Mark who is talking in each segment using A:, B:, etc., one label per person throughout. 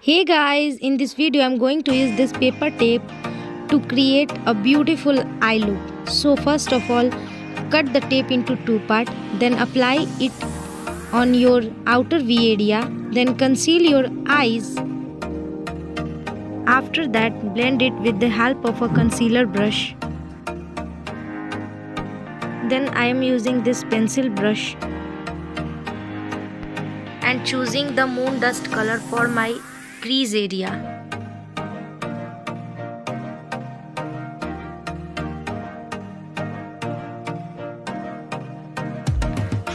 A: Hey guys, in this video I'm going to use this paper tape to create a beautiful eye look. So first of all, cut the tape into two parts, then apply it on your outer V area, then conceal your eyes. After that, blend it with the help of a concealer brush. Then I am using this pencil brush and choosing the moon dust color for my crease area.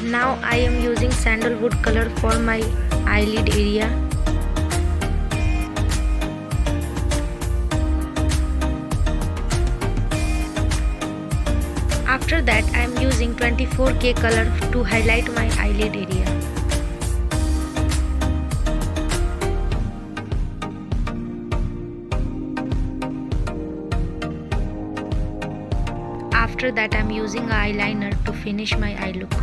A: Now I am using sandalwood color for my eyelid area. After that I am using 24K color to highlight my eyelid area. After that I am using an eyeliner to finish my eye look.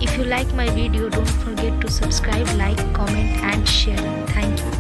A: If you like my video, don't forget to subscribe, like, comment and share. Thank you.